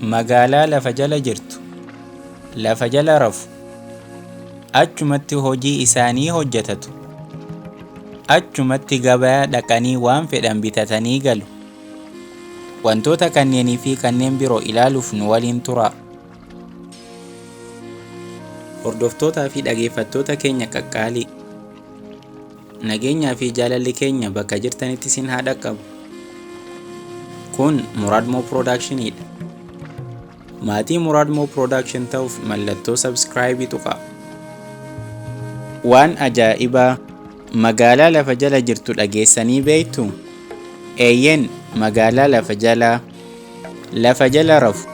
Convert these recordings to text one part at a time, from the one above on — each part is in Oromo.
magaalaa lafa jala jirtu, lafa jala rafu, achumatti hojii isaanii hojjetatu, achumatti gabaa dhaqanii waan fedhan bitatanii galu. Wantoota kanneenii fi kanneen biroo ilaaluuf nu waliin turaa. Hordoftootaa fi dhaggeeffattoota keenya qaqqaalii, nageenyaa fi jaalalli keenya bakka jirtanitti isin haa dhaqqabu. Kun Muraad Moo Productionidha. Maatii Muraad Moo Production ta'uuf mallattoo subscribe tuqaa. Waan ajaa'ibaa magaalaa lafa jala jirtu dhageessanii beektu? Eeyyeen magaalaa lafa jala rafu,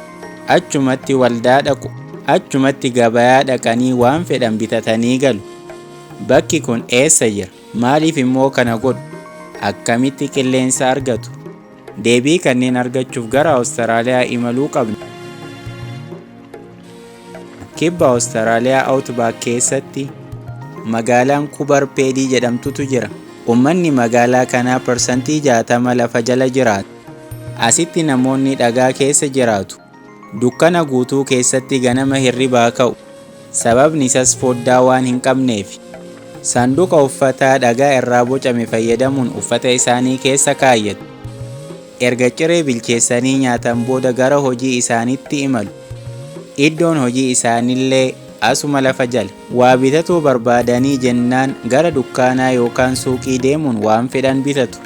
achumatti waldaa dhaqu, achumatti gabayaa dhaqanii waan fedhan bitatanii galu. Bakki kun eessa jira? Maaliif immoo kana godhu? Akkamitti qilleensa argatu? Deebii kanneen argachuuf gara Awustiraaliyaa imaluu qabna. Kibba Awustiraaliyaa Outback keessatti magaalaan Cooper Pedy jedhamtutu jira. Uummanni magaalaa kanaa parsantii 60 lafa jala jiraata. Asitti namoonni dhagaa keessa jiraatu. Dukkana guutuu keessatti ganama hirribaa ka'u. Sababni isaas foddaa waan hin qabneef. Sanduuqa uffataa dhagaa irraa bocame fayyadamuun uffata isaanii keessa kaayyatu. Erga ciree bilcheessanii nyaatan booda gara hojii isaaniitti imalu. Iddoon hojii isaaniillee asuma lafa jala. Waa bitatuu barbaadanii jennaan gara dukkaanaa yookaan suuqii deemuun waan fedhan bitatu.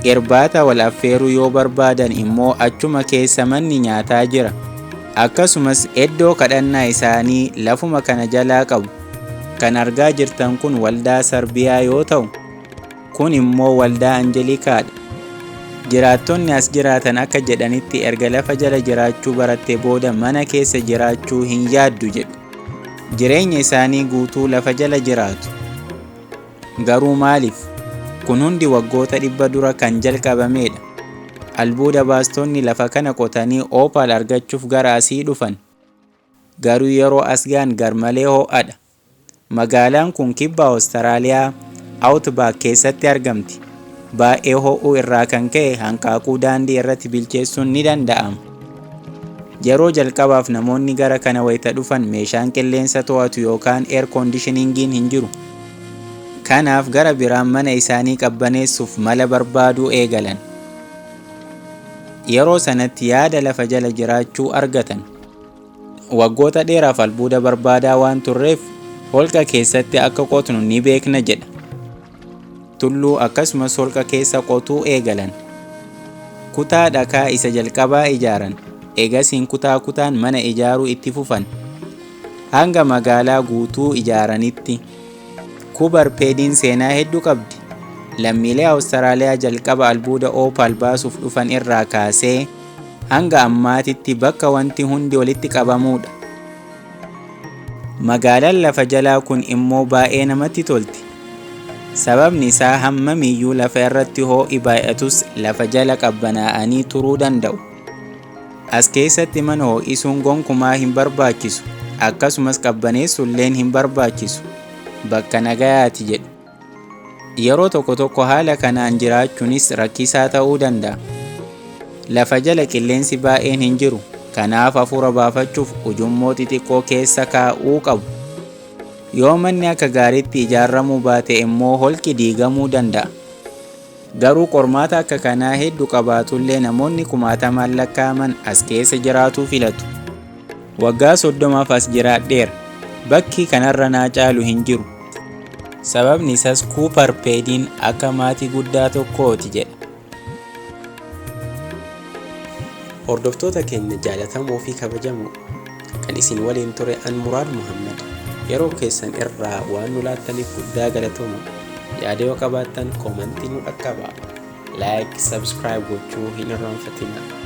Irbaata wal affeeruu yoo barbaadan immoo achuma keessa manni nyaataa jira. Akkasumas iddoo kadhannaa isaanii lafuma kana jalaa qabu. Kan argaa jirtan kun waldaa Sarbiyaa yoo ta'u, kun immoo waldaa Anjelikaadha. Jiraattonni as jiraatan akka jedhanitti erga lafa jala jiraachuu baratte booda mana keessa jiraachuu hin yaaddu jedhu. Jireenya isaanii guutuu lafa jala jiraatu. Garuu maaliif? Kun hundi waggoota 100 dura kan jalqabamedha. Albuuda baastonni lafa kana qotanii opal argachuuf gara asii dhufan. Garuu yeroo as ga'an garmalee ho'aadha. Magaalaan kun kibba Awustiraaliyaa Outback keessatti argamti. Baay'ee ho'uu irraa kan ka'e hanqaaquu daandii irratti bilcheessuun ni danda'ama. Yeroo jalqabaaf namoonni gara kana wayita dhufan meeshaan qilleensa to'atu yookaan air conditioningiin hin jiru. Kanaaf gara biraan mana isaanii qabbaneessuuf mala barbaaduu eegalan. Yeroo sanatti yaada lafa jala jiraachuu argatan. Waggoota dheeraaf albuuda barbaadaa waan turreef holqa keessatti akka qotnu ni beekna jedha. Tulluu akkasumas holqa keessa qotuu eegalan. Kutaa dhakaa isa jalqabaa ijaaran. Eegasiin kutaa kutaan mana ijaaruu itti fufan. Hanga magaalaa guutuu ijaaranitti. Cooper Pedy'n seenaa hedduu qabdi. Lammiilee Awustiraaliyaa jalqaba albuuda opal baasuuf dhufan irraa kaasee hanga ammaatitti bakka wanti hundi walitti qabamudha. Magaalaan lafa jalaa kun immoo baay'ee namatti tolti. Sababni isaa hammamiyyuu lafa irratti ho'i baay'atus lafa jala qabbanaa'anii turuu danda'u. As keessatti mana ho'isuun gonkumaa hin barbaachisu. Akkasumas qabbaneessuulleen hin barbaachisu. Bakka nagayaati jedhu. Yeroo tokko haala kanaan jiraachuunis rakkisaa ta'uu danda'a. Lafa jala qilleensi baay'een hin jiru. Kanaaf hafuura baafachuuf ujummoo xixiqqoo keessa kaa'uu qabu. Yoo manni akka gaariitti ijaaramuu baate immoo holqi diigamuu danda'a. Garuu qormaata akka kanaa hedduu qabaatullee namoonni 10,000 lakkaa'aman as keessa jiraatuu filatu. Waggaa 30 as jiraadheera. Bakki kanarra naa caalu hin jiru. Sababni isaas Cooper Pedy'n akka maatii guddaa tokkooti jedha. Hordoftoota keenya jaalatamoo fi kabajamoo kan isin waliin ture an Muraad Muhammad. Yeroo keessan irraa waan nu laattaniif guddaa galatooma. Yaada yoo qabaattan koomentii nu dhaqqabaa. Like, subscribe gochuu hin irraanfatinaa.